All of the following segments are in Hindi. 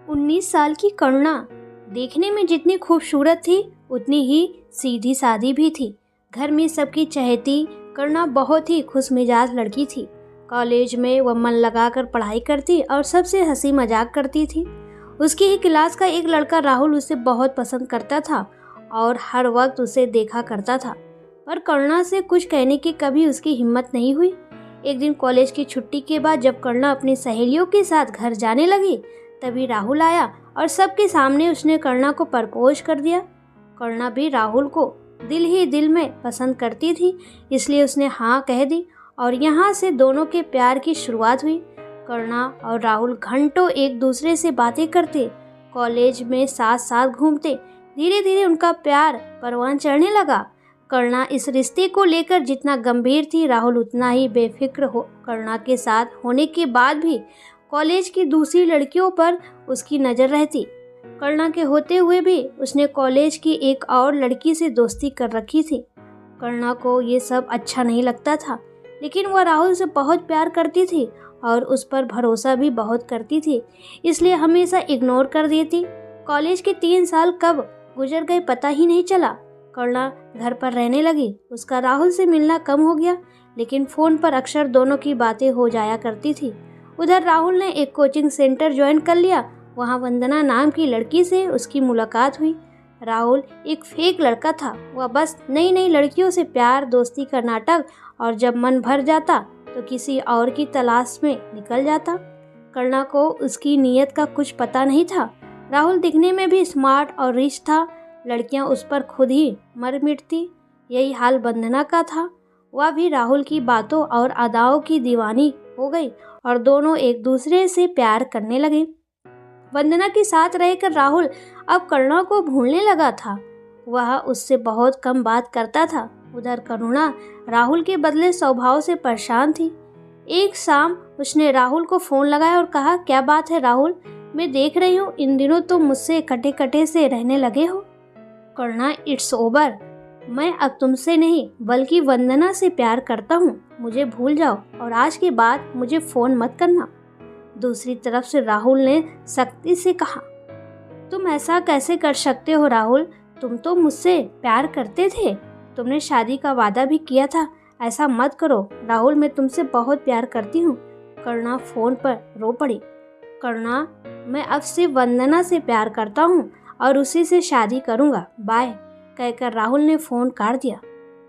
19 साल की करुणा देखने में जितनी खूबसूरत थी उतनी ही सीधी सादी भी थी। घर में सबकी चहेती करुणा बहुत ही खुशमिजाज लड़की थी। कॉलेज में वह मन लगाकर पढ़ाई करती और सबसे हंसी मजाक करती थी। उसकी ही क्लास का एक लड़का राहुल उसे बहुत पसंद करता था और हर वक्त उसे देखा करता था, पर करुणा से कुछ कहने की कभी उसकी हिम्मत नहीं हुई। एक दिन कॉलेज की छुट्टी के बाद जब करुणा अपनी सहेलियों के साथ घर जाने लगी, तभी राहुल आया और सबके सामने उसने करुणा को प्रपोज कर दिया। करुणा भी राहुल को दिल ही दिल में पसंद करती थी, इसलिए उसने हाँ कह दी और यहाँ से दोनों के प्यार की शुरुआत हुई। करुणा और राहुल घंटों एक दूसरे से बातें करते, कॉलेज में साथ साथ घूमते। धीरे धीरे उनका प्यार परवान चढ़ने लगा। करुणा इस रिश्ते को लेकर जितना गंभीर थी, राहुल उतना ही बेफिक्र हो। करुणा के साथ होने के बाद भी कॉलेज की दूसरी लड़कियों पर उसकी नज़र रहती। करुणा के होते हुए भी उसने कॉलेज की एक और लड़की से दोस्ती कर रखी थी। करुणा को ये सब अच्छा नहीं लगता था, लेकिन वह राहुल से बहुत प्यार करती थी और उस पर भरोसा भी बहुत करती थी, इसलिए हमेशा इग्नोर कर देती। कॉलेज के 3 साल कब गुजर गए पता ही नहीं चला। करुणा घर पर रहने लगी। उसका राहुल से मिलना कम हो गया, लेकिन फ़ोन पर अक्सर दोनों की बातें हो जाया करती थी। उधर राहुल ने एक कोचिंग सेंटर ज्वाइन कर लिया। वहाँ वंदना नाम की लड़की से उसकी मुलाकात हुई। राहुल एक फेक लड़का था। वह बस नई नई लड़कियों से प्यार दोस्ती का नाटक, और जब मन भर जाता तो किसी और की तलाश में निकल जाता। करुणा को उसकी नीयत का कुछ पता नहीं था। राहुल दिखने में भी स्मार्ट और रिच था। लड़कियां उस पर खुद ही मर मिटती। यही हाल वंदना का था। वह भी राहुल की बातों और अदाओं की दीवानी हो गई और दोनों एक दूसरे से प्यार करने लगे। वंदना के साथ रहकर राहुल अब करुणा को भूलने लगा था। वह उससे बहुत कम बात करता था। उधर करुणा राहुल के बदले स्वभाव से परेशान थी। एक शाम उसने राहुल को फ़ोन लगाया और कहा, क्या बात है राहुल, मैं देख रही हूँ इन दिनों तुम मुझसे कटे कटे से रहने लगे हो। करुणा, इट्स ओवर। मैं अब तुमसे नहीं बल्कि वंदना से प्यार करता हूँ। मुझे भूल जाओ और आज के बाद मुझे फ़ोन मत करना। दूसरी तरफ से राहुल ने सख्ती से कहा, तुम ऐसा कैसे कर सकते हो राहुल, तुम तो मुझसे प्यार करते थे। तुमने शादी का वादा भी किया था। ऐसा मत करो राहुल, मैं तुमसे बहुत प्यार करती हूँ। करुणा फ़ोन पर रो पड़ी। करुणा, मैं अब से वंदना से प्यार करता हूँ और उसी से शादी करूँगा, बाय कहकर राहुल ने फ़ोन काट दिया।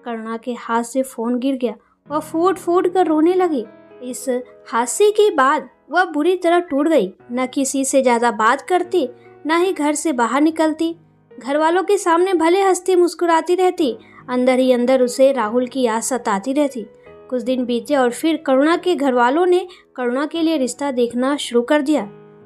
करुणा के हाथ से फ़ोन गिर गया। वह फूट फूट कर रोने लगी। इस हादसे के बाद वह बुरी तरह टूट गई। न किसी से ज़्यादा बात करती, न ही घर से बाहर निकलती। घर वालों के सामने भले हंसती मुस्कुराती रहती, अंदर ही अंदर उसे राहुल की याद सताती रहती। कुछ दिन बीते और फिर करुणा के घर वालों ने करुणा के लिए रिश्ता देखना शुरू कर दिया।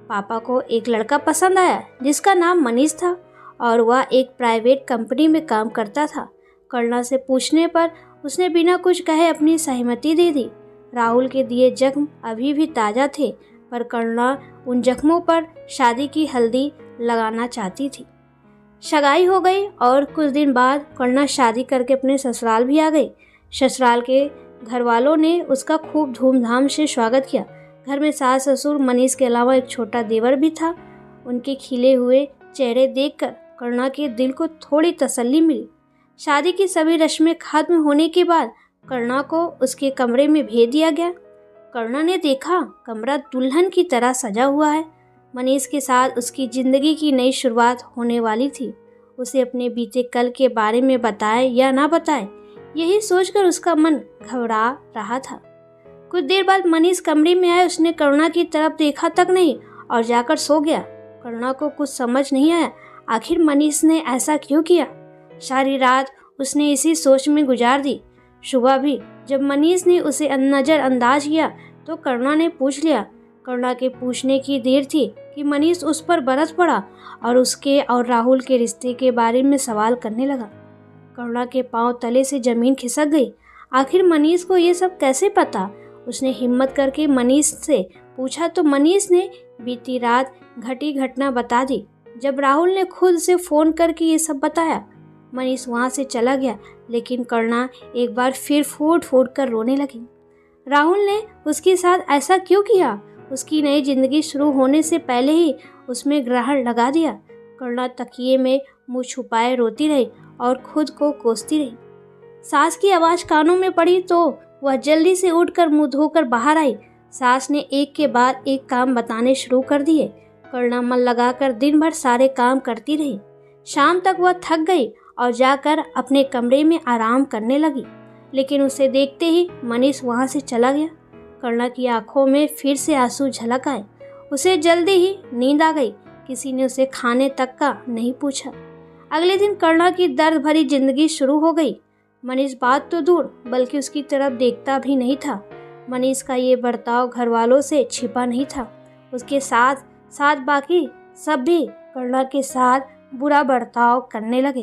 पापा को एक लड़का पसंद आया जिसका नाम मनीष था और वह एक प्राइवेट कंपनी में काम करता था। करुणा से पूछने पर उसने बिना कुछ कहे अपनी सहमति दे दी। राहुल के दिए जख्म अभी भी ताज़ा थे, पर करुणा उन जख्मों पर शादी की हल्दी लगाना चाहती थी। सगाई हो गई और कुछ दिन बाद करुणा शादी करके अपने ससुराल भी आ गई। ससुराल के घर वालों ने उसका खूब धूमधाम से स्वागत किया। घर में सास ससुर मनीष के अलावा एक छोटा देवर भी था। उनके खिले हुए चेहरे देखकर करुणा के दिल को थोड़ी तसल्ली मिली। शादी की सभी रस्में खत्म होने के बाद करुणा को उसके कमरे में भेज दिया गया। करुणा ने देखा कमरा दुल्हन की तरह सजा हुआ है। मनीष के साथ उसकी ज़िंदगी की नई शुरुआत होने वाली थी। उसे अपने बीते कल के बारे में बताए या ना बताए, यही सोचकर उसका मन घबरा रहा था। कुछ देर बाद मनीष कमरे में आया। उसने करुणा की तरफ देखा तक नहीं और जाकर सो गया। करुणा को कुछ समझ नहीं आया, आखिर मनीष ने ऐसा क्यों किया। सारी रात उसने इसी सोच में गुजार दी। सुबह भी जब मनीष ने उसे नज़रअंदाज किया तो करुणा ने पूछ लिया। करुणा के पूछने की देर थी कि मनीष उस पर बरस पड़ा और उसके और राहुल के रिश्ते के बारे में सवाल करने लगा। करुणा के पांव तले से ज़मीन खिसक गई। आखिर मनीष को ये सब कैसे पता। उसने हिम्मत करके मनीष से पूछा तो मनीष ने बीती रात घटी घटना बता दी। जब राहुल ने खुद से फ़ोन करके ये सब बताया, मनीष वहाँ से चला गया, लेकिन करुणा एक बार फिर फूट फूट कर रोने लगी। राहुल ने उसके साथ ऐसा क्यों किया। उसकी नई जिंदगी शुरू होने से पहले ही उसमें ग्रहण लगा दिया। करुणा तकिए में मुंह छुपाए रोती रही और खुद को कोसती रही। सास की आवाज़ कानों में पड़ी तो वह जल्दी से उठकर मुंह धोकर बाहर आई। सास ने एक के बाद एक काम बताने शुरू कर दिए। करुणा मन लगाकर दिन भर सारे काम करती रही। शाम तक वह थक गई और जाकर अपने कमरे में आराम करने लगी, लेकिन उसे देखते ही मनीष वहां से चला गया। करुणा की आंखों में फिर से आंसू झलक आए। उसे जल्दी ही नींद आ गई। किसी ने उसे खाने तक का नहीं पूछा। अगले दिन करुणा की दर्द भरी जिंदगी शुरू हो गई। मनीष बात तो दूर बल्कि उसकी तरफ देखता भी नहीं था। मनीष का ये बर्ताव घर वालों से छिपा नहीं था। उसके साथ साथ बाकी सब भी करुणा के साथ बुरा बर्ताव करने लगे।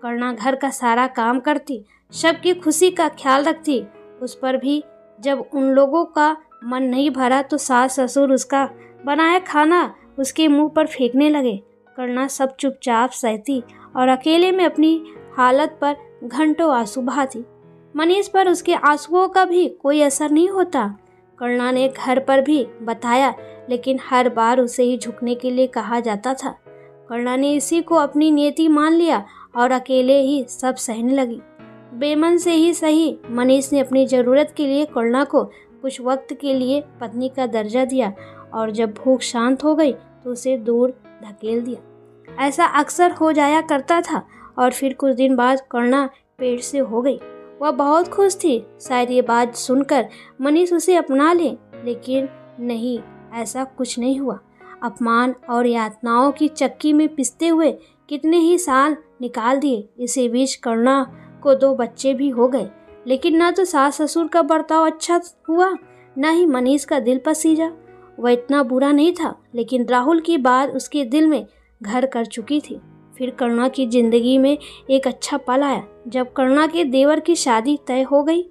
करुणा घर का सारा काम करती, सबकी खुशी का ख्याल रखती। उस पर भी जब उन लोगों का मन नहीं भरा तो सास ससुर उसका बनाया खाना उसके मुंह पर फेंकने लगे। करुणा सब चुपचाप सहती और अकेले में अपनी हालत पर घंटों आंसू बहाती। मनीष पर उसके आंसुओं का भी कोई असर नहीं होता। करुणा ने घर पर भी बताया, लेकिन हर बार उसे ही झुकने के लिए कहा जाता था। करुणा ने इसी को अपनी नियति मान लिया और अकेले ही सब सहने लगी। बेमन से ही सही, मनीष ने अपनी ज़रूरत के लिए करुणा को कुछ वक्त के लिए पत्नी का दर्जा दिया और जब भूख शांत हो गई तो उसे दूर धकेल दिया। ऐसा अक्सर हो जाया करता था और फिर कुछ दिन बाद करुणा पेट से हो गई। वह बहुत खुश थी। शायद ये बात सुनकर मनीष उसे अपना ले, लेकिन नहीं, ऐसा कुछ नहीं हुआ। अपमान और यातनाओं की चक्की में पिसते हुए कितने ही साल निकाल दिए। इसी बीच करुणा को 2 बच्चे भी हो गए, लेकिन ना तो सास ससुर का बर्ताव अच्छा हुआ, ना ही मनीष का दिल पसीजा। वह इतना बुरा नहीं था, लेकिन राहुल की बात उसके दिल में घर कर चुकी थी। फिर करुणा की जिंदगी में एक अच्छा पल आया जब करुणा के देवर की शादी तय हो गई।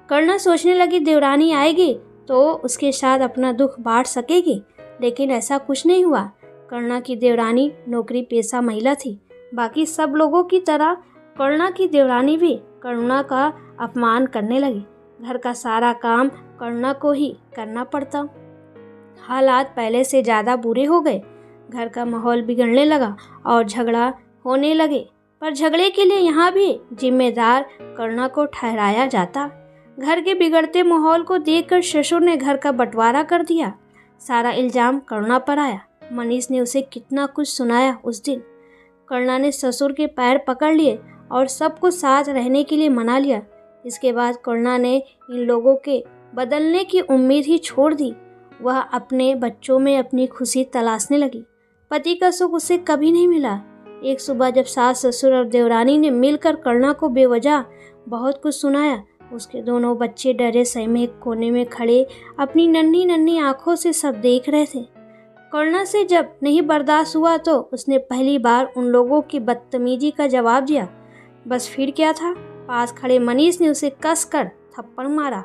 करुणा सोचने लगी देवरानी आएगी तो उसके साथ अपना दुख बांट सकेगी, लेकिन ऐसा कुछ नहीं हुआ। करुणा की देवरानी नौकरी पेशा महिला थी। बाकी सब लोगों की तरह करुणा की देवरानी भी करुणा का अपमान करने लगी। घर का सारा काम करुणा को ही करना पड़ता। हालात पहले से ज़्यादा बुरे हो गए। घर का माहौल बिगड़ने लगा और झगड़ा होने लगे, पर झगड़े के लिए यहाँ भी जिम्मेदार करुणा को ठहराया जाता। घर के बिगड़ते माहौल को देखकर ससुर ने घर का बंटवारा कर दिया। सारा इल्जाम करुणा पर आया। मनीष ने उसे कितना कुछ सुनाया उस दिन। करुणा ने ससुर के पैर पकड़ लिए और सबको साथ रहने के लिए मना लिया। इसके बाद करुणा ने इन लोगों के बदलने की उम्मीद ही छोड़ दी। वह अपने बच्चों में अपनी खुशी तलाशने लगी। पति का सुख उसे कभी नहीं मिला। एक सुबह जब सास ससुर और देवरानी ने मिलकर करुणा को बेवजह बहुत कुछ सुनाया, उसके दोनों बच्चे डरे सहमे एक कोने में खड़े अपनी नन्ही नन्ही आंखों से सब देख रहे थे। करुणा से जब नहीं बर्दाश्त हुआ तो उसने पहली बार उन लोगों की बदतमीजी का जवाब दिया। बस फिर क्या था, पास खड़े मनीष ने उसे कस कर थप्पड़ मारा।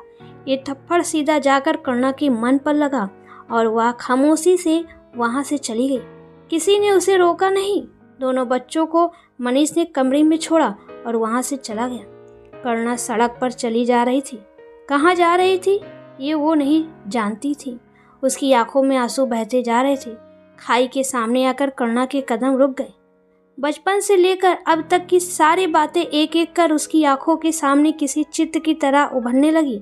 ये थप्पड़ सीधा जाकर करुणा के मन पर लगा और वह खामोशी से वहां से चली गई। किसी ने उसे रोका नहीं। दोनों बच्चों को मनीष ने कमरे में छोड़ा और वहां से चला गया। करुणा सड़क पर चली जा रही थी। कहाँ जा रही थी ये वो नहीं जानती थी। उसकी आंखों में आंसू बहते जा रहे थे। खाई के सामने आकर करुणा के कदम रुक गए। बचपन से लेकर अब तक की सारी बातें एक एक कर उसकी आंखों के सामने किसी चित्र की तरह उभरने लगी।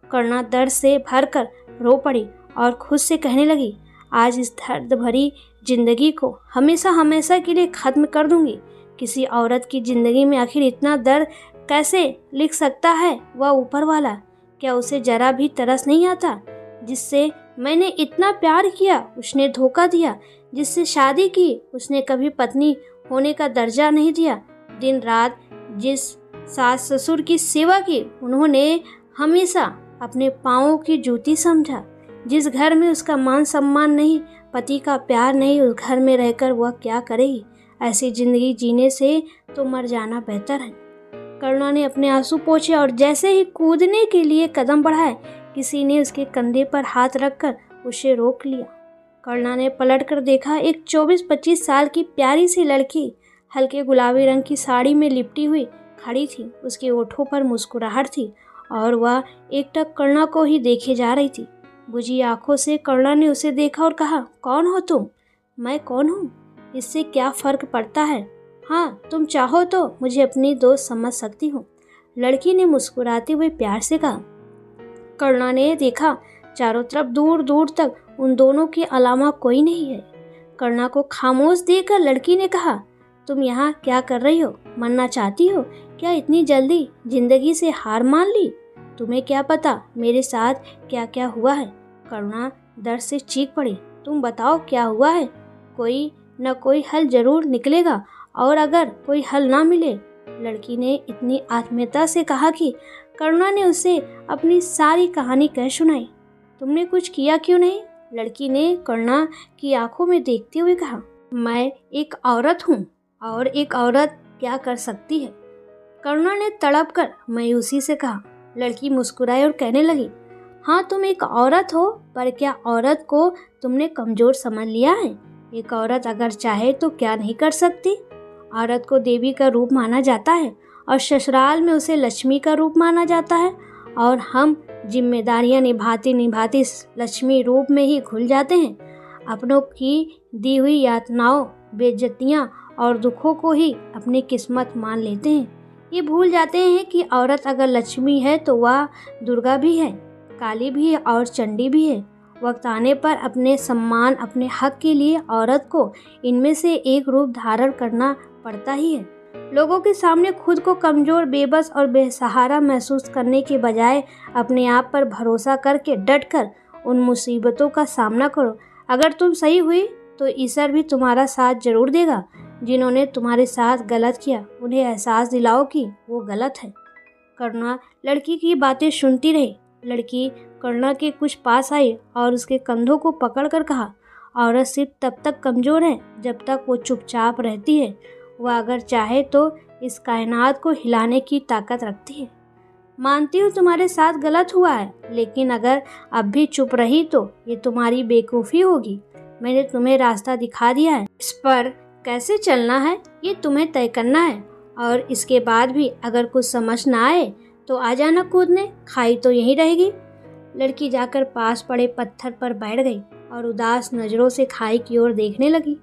करुणा दर्द से भरकर रो पड़ी और खुद से कहने लगी, आज इस दर्द भरी जिंदगी को हमेशा हमेशा के लिए खत्म कर दूंगी। किसी औरत की जिंदगी में आखिर इतना दर्द कैसे लिख सकता है वह ऊपर वाला? क्या उसे जरा भी तरस नहीं आता? जिससे मैंने इतना प्यार किया उसने धोखा दिया। जिससे शादी की उसने कभी पत्नी होने का दर्जा नहीं दिया। दिन रात जिस सास ससुर की सेवा की उन्होंने हमेशा अपने पाँवों की जूती समझा। जिस घर में उसका मान सम्मान नहीं, पति का प्यार नहीं, उस घर में रहकर वह क्या करेगी? ऐसी जिंदगी जीने से तो मर जाना बेहतर है। करुणा ने अपने आंसू पोंछे और जैसे ही कूदने के लिए कदम बढ़ाए, किसी ने उसके कंधे पर हाथ रखकर उसे रोक लिया। करुणा ने पलटकर देखा, एक 24-25 साल की प्यारी सी लड़की हल्के गुलाबी रंग की साड़ी में लिपटी हुई खड़ी थी। उसके ओठों पर मुस्कुराहट थी और वह एकटक करुणा को ही देखे जा रही थी। बुझी आंखों से करुणा ने उसे देखा और कहा, कौन हो तुम? मैं कौन हूँ इससे क्या फर्क पड़ता है? हाँ, तुम चाहो तो मुझे अपनी दोस्त समझ सकती हो, लड़की ने मुस्कुराते हुए प्यार से कहा। करुणा ने देखा चारों तरफ दूर दूर तक उन दोनों के अलावा कोई नहीं है। करुणा को खामोश देखकर लड़की ने कहा, तुम यहाँ क्या कर रही हो? मरना चाहती हो क्या? इतनी जल्दी जिंदगी से हार मान ली? तुम्हें क्या पता मेरे साथ क्या क्या हुआ है? करुणा दर्द से चीख पड़ी। तुम बताओ क्या हुआ है? कोई न कोई हल जरूर निकलेगा, और अगर कोई हल ना मिले, लड़की ने इतनी आत्मीयता से कहा कि करुणा ने उसे अपनी सारी कहानी कह सुनाई। तुमने कुछ किया क्यों नहीं? लड़की ने करुणा की आंखों में देखते हुए कहा, मैं एक औरत हूँ, और एक औरत क्या कर सकती है? करुणा ने तड़प कर मायूसी से कहा। लड़की मुस्कुराई और कहने लगी, हाँ तुम एक औरत हो, पर क्या औरत को तुमने कमजोर समझ लिया है? एक औरत अगर चाहे तो क्या नहीं कर सकती? औरत को देवी का रूप माना जाता है, और ससुराल में उसे लक्ष्मी का रूप माना जाता है, और हम जिम्मेदारियां निभाते निभाते लक्ष्मी रूप में ही घुल जाते हैं। अपनों की दी हुई यातनाओं, बेइज्जतियां और दुखों को ही अपनी किस्मत मान लेते हैं। ये भूल जाते हैं कि औरत अगर लक्ष्मी है तो वह दुर्गा भी है, काली भी है और चंडी भी है। वक्त आने पर अपने सम्मान, अपने हक के लिए औरत को इनमें से एक रूप धारण करना पड़ता ही है। लोगों के सामने खुद को कमजोर, बेबस और बेसहारा महसूस करने के बजाय अपने आप पर भरोसा करके डटकर उन मुसीबतों का सामना करो। अगर तुम सही हुई तो ईश्वर भी तुम्हारा साथ जरूर देगा। जिन्होंने तुम्हारे साथ गलत किया उन्हें एहसास दिलाओ कि वो गलत है। करुणा लड़की की बातें सुनती रही। लड़की करुणा के कुछ पास आई और उसके कंधों को पकड़कर कहा, औरत सिर्फ तब तक कमजोर है जब तक वो चुपचाप रहती है। वह अगर चाहे तो इस कायनात को हिलाने की ताकत रखती है। मानती हूँ तुम्हारे साथ गलत हुआ है, लेकिन अगर अब भी चुप रही तो ये तुम्हारी बेवकूफ़ी होगी। मैंने तुम्हें रास्ता दिखा दिया है, इस पर कैसे चलना है ये तुम्हें तय करना है। और इसके बाद भी अगर कुछ समझ ना आए तो आ जाना कूदने, खाई तो यहीं रहेगी। लड़की जाकर पास पड़े पत्थर पर बैठ गई और उदास नज़रों से खाई की ओर देखने लगी।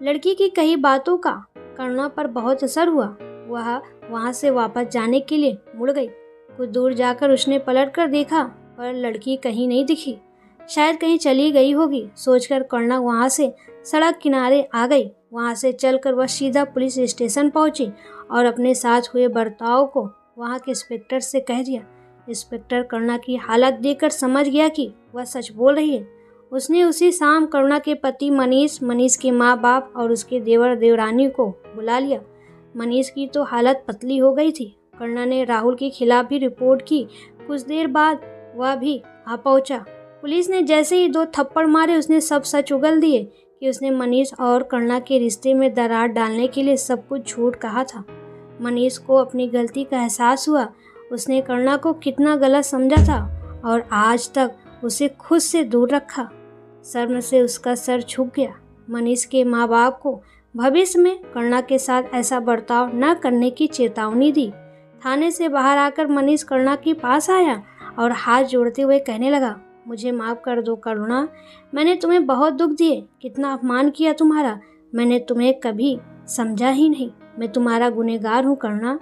लड़की की कई बातों का करुणा पर बहुत असर हुआ। वह वहाँ से वापस जाने के लिए मुड़ गई। कुछ दूर जाकर उसने पलट कर देखा, पर लड़की कहीं नहीं दिखी। शायद कहीं चली गई होगी सोचकर करुणा वहाँ से सड़क किनारे आ गई। वहाँ से चलकर वह सीधा पुलिस स्टेशन पहुंची और अपने साथ हुए बर्ताव को वहाँ के इंस्पेक्टर से कह दिया। इंस्पेक्टर करुणा की हालत देखकर समझ गया कि वह सच बोल रही है। उसने उसी शाम करुणा के पति मनीष के माँ बाप और उसके देवर देवरानी को बुला लिया। मनीष की तो हालत पतली हो गई थी। करुणा ने राहुल के खिलाफ भी रिपोर्ट की। कुछ देर बाद वह भी आ पहुंचा। पुलिस ने जैसे ही 2 थप्पड़ मारे उसने सब सच उगल दिए कि उसने मनीष और करुणा के रिश्ते में दरार डालने के लिए सब कुछ झूठ कहा था। मनीष को अपनी गलती का एहसास हुआ। उसने करुणा को कितना गलत समझा था और आज तक उसे खुद से दूर रखा। शर्म से उसका सर झुक गया। मनीष के माँ बाप को भविष्य में करुणा के साथ ऐसा बर्ताव न करने की चेतावनी दी। थाने से बाहर आकर मनीष करुणा के पास आया और हाथ जोड़ते हुए कहने लगा, मुझे माफ़ कर दो करुणा, मैंने तुम्हें बहुत दुख दिए, कितना अपमान किया तुम्हारा। मैंने तुम्हें कभी समझा ही नहीं। मैं तुम्हारा गुनहगार हूँ करुणा।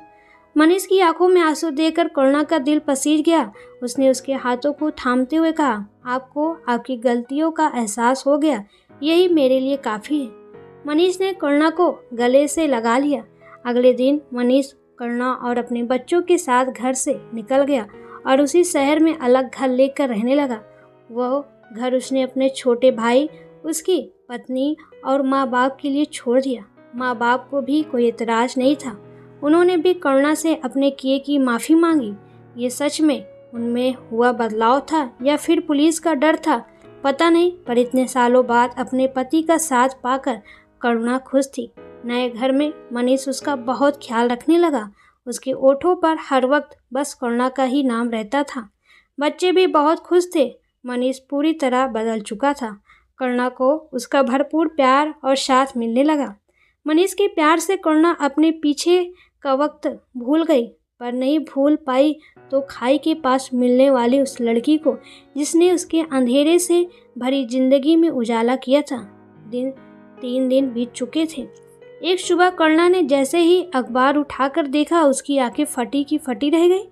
मनीष की आंखों में आंसू देखकर करुणा का दिल पसीज गया। उसने उसके हाथों को थामते हुए कहा, आपको आपकी गलतियों का एहसास हो गया, यही मेरे लिए काफ़ी है। मनीष ने करुणा को गले से लगा लिया। अगले दिन मनीष करुणा और अपने बच्चों के साथ घर से निकल गया और उसी शहर में अलग घर लेकर रहने लगा। वह घर उसने अपने छोटे भाई, उसकी पत्नी और माँ बाप के लिए छोड़ दिया। माँ बाप को भी कोई एतराज़ नहीं था। उन्होंने भी करुणा से अपने किए की माफ़ी मांगी। ये सच में उनमें हुआ बदलाव था या फिर पुलिस का डर था, पता नहीं, पर इतने सालों बाद अपने पति का साथ पाकर करुणा खुश थी। नए घर में मनीष उसका बहुत ख्याल रखने लगा। उसके ओठों पर हर वक्त बस करुणा का ही नाम रहता था। बच्चे भी बहुत खुश थे। मनीष पूरी तरह बदल चुका था। करुणा को उसका भरपूर प्यार और साथ मिलने लगा। मनीष के प्यार से करुणा अपने पीछे का वक्त भूल गई। पर नहीं भूल पाई तो खाई के पास मिलने वाली उस लड़की को जिसने उसके अंधेरे से भरी जिंदगी में उजाला किया था। 3 दिन बीत चुके थे। एक सुबह करुणा ने जैसे ही अखबार उठाकर देखा, उसकी आंखें फटी की फटी रह गई।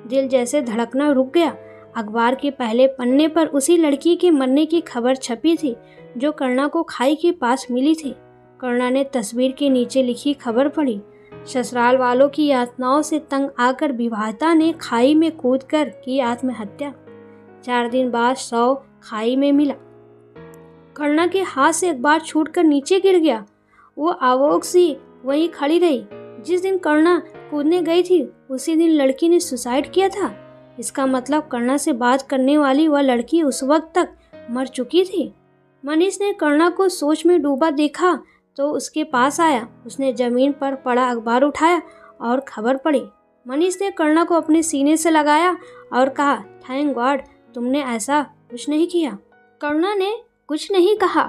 दिल जैसे धड़कना रुक गया। अखबार के पहले पन्ने पर उसी लड़की के मरने की खबर छपी थी जो करुणा को खाई के पास मिली थी। करुणा ने तस्वीर के नीचे लिखी खबर पढ़ी। ससुराल वालों की यातनाओं से तंग आकर विवाहिता ने खाई में कूदकर की आत्महत्या। 4 दिन बाद शव खाई में मिला। करुणा के हाथ से अखबार छूटकर नीचे गिर गया। वो आवाज़ सी वहीं खड़ी रही। जिस दिन करुणा कूदने गई थी उसी दिन लड़की ने सुसाइड किया था। इसका मतलब करुणा से बात करने वाली वह लड़की उस वक्त तक मर चुकी थी। मनीष ने करुणा को सोच में डूबा देखा तो उसके पास आया। उसने जमीन पर पड़ा अखबार उठाया और खबर पढ़ी। मनीष ने करुणा को अपने सीने से लगाया और कहा, थैंक गॉड तुमने ऐसा कुछ नहीं किया। करुणा ने कुछ नहीं कहा,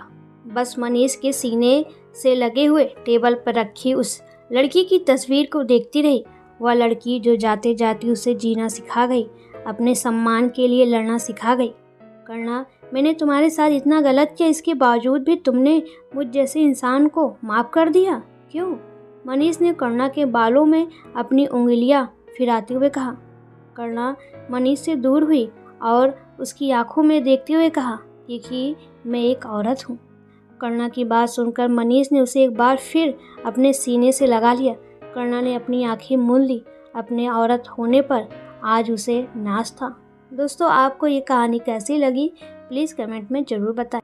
बस मनीष के सीने से लगे हुए टेबल पर रखी उस लड़की की तस्वीर को देखती रही। वह लड़की जो जाते जाते उसे जीना सिखा गई, अपने सम्मान के लिए लड़ना सिखा गई। करुणा, मैंने तुम्हारे साथ इतना गलत किया, इसके बावजूद भी तुमने मुझ जैसे इंसान को माफ़ कर दिया, क्यों? मनीष ने करुणा के बालों में अपनी उंगलियां फिराते हुए कहा। करुणा मनीष से दूर हुई और उसकी आंखों में देखते हुए कहा कि मैं एक औरत हूँ। करुणा की बात सुनकर मनीष ने उसे एक बार फिर अपने सीने से लगा लिया। करुणा ने अपनी आंखें मूंद ली। अपने औरत होने पर आज उसे नाज था। दोस्तों, आपको ये कहानी कैसी लगी प्लीज़ कमेंट में ज़रूर बताएं।